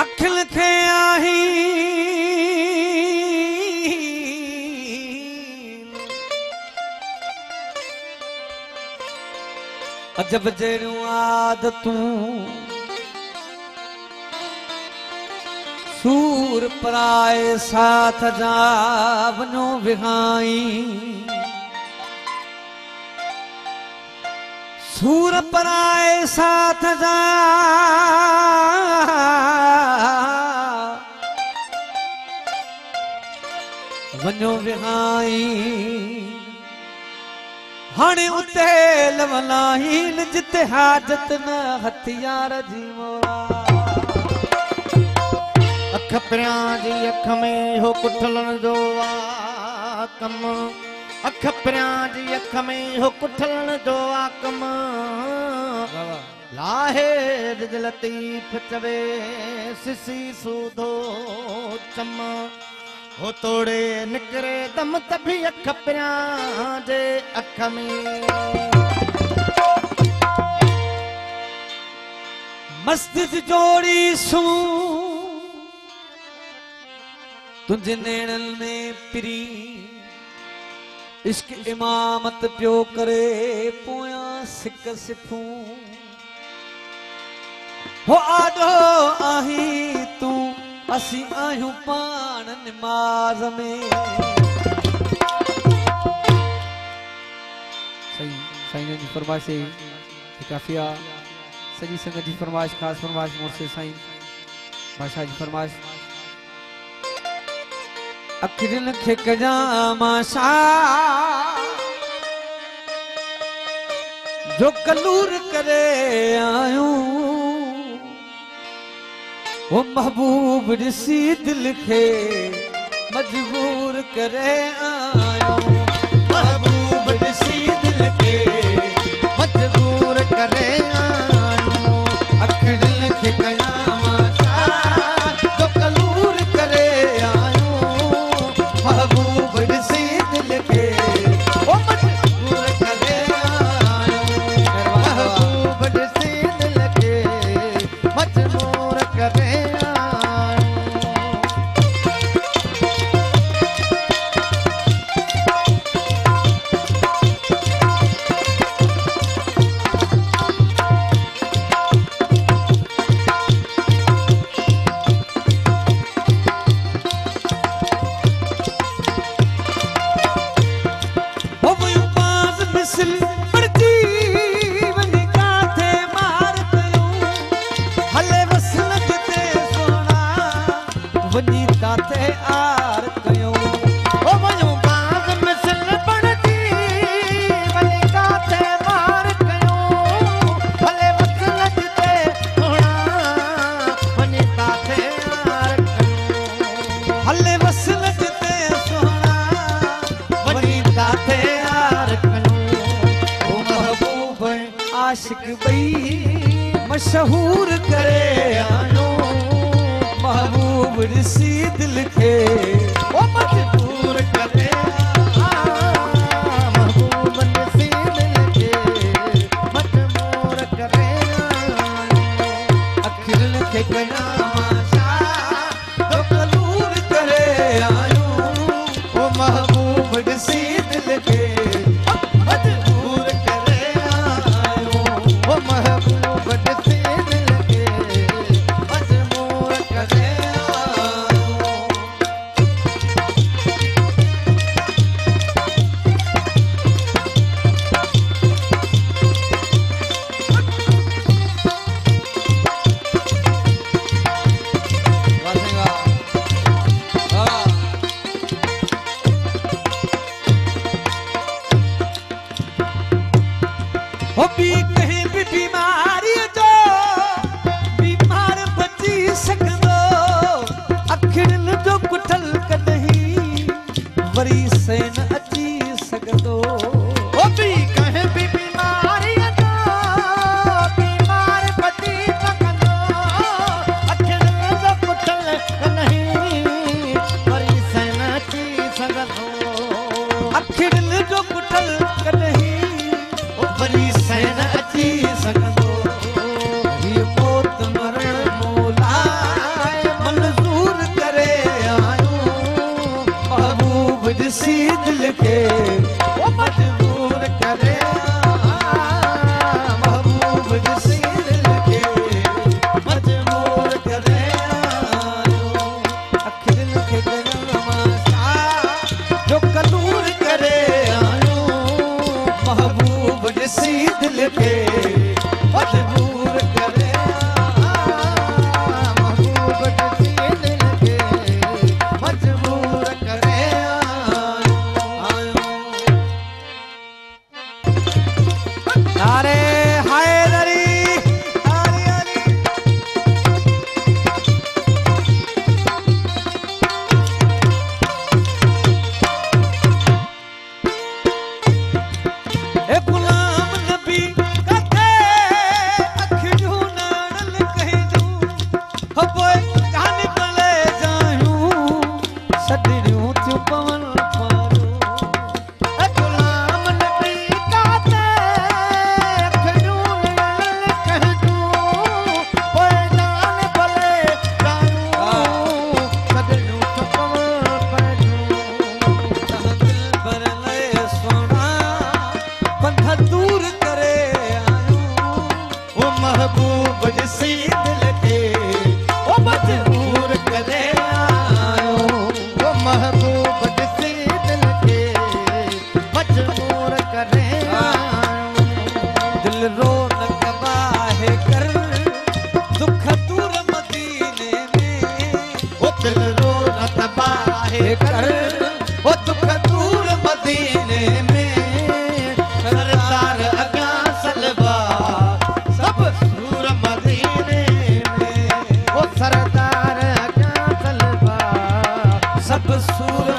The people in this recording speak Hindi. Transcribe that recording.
अखिल खे आही अजब जहिड़ियूं आदतूं सूर पराए साथ जा वञो विहाई सूर पराए साथ जा वञो विहाई हाणे उते लवलाहीन जिते हाजत न हथियार जी मोरा अख परियां जी अख में हो कुठलन जो कम अख परियां जी अख में हो कुठलन जो कम लाहे दिल लतीफ चवे सिसी सूधो चम हो तोड़े निकरे दम तभी अख परियां जे अख में मस्जिद जोड़ी सू तुझे नेणन में पिरी इश्क इमामत पियो करे पोया सिक सिफू हो आडो आही तू असी आहियूं पान निमाज में सही साईं जी फरमाइश काफिया सजी संगत जी फरमाइश खास फरमाइश मुझसे साईं बादशाह जी फरमाइश अखिरन खे कजामाशा जो कलूर करे आयूं वो महबूब ॾिसी दिल खे मजबूर करे आयूं महबूब ॾिसी दिल खे मजबूर करे आयूं अखिरन खे कजामाशा जो कलूर करे महबूब ॾिसी दिल खे ओ मजबूर करे आयूं महबूब ॾिसी दिल खे मजबूर करे आशिक बई मशहूर करे आयो महबूब ॾिसी दिल खे ओ मजबूर करे महबूब ॾिसी दिल खे मजबूर करे अखिरन खे कजामाशा जो कलूर करे आयो वो महबूब ॾिसी दिल खे मजबूर करे ओ महबूब ॾिसी दिल खे मजबूर करे ॾिसी दिल खे वो मजबूर करे महबूब ॾिसी दिल खे मजबूर करे अख दिल खे गरम मां जो कदूर करे आयो महबूब ॾिसी दिल खे मजबूर करे महबूब ॾिसी दिल खे मजबूर करे नारे हैदरी हरी हरी ए गुलाम नबी कथे अखियूं नाणल कहिजूं हो पोइ कान पले जायूं सदरियूं थियूं पवन पारूं गुलाम नबी काते अखियूं नाणल कहजूं पोइ जान भले जायूं सदरियूं थपव पइजूं तह दिल भरले सोना पंध दूर करे आयूं वो महबूब ॾिसी दिल खे वो मजबूर करे आयो वो महबूब ॾिसी दिल खे मजबूर करे आयो दिल रो न कबाहे कर दुख दूर मदीने में वो दिल रो न तबाहे कर वो दुख दूर मदीने में सरदार अगा सलवा सब सूर मदीने में वो सरदार अगा सलवा सब सूर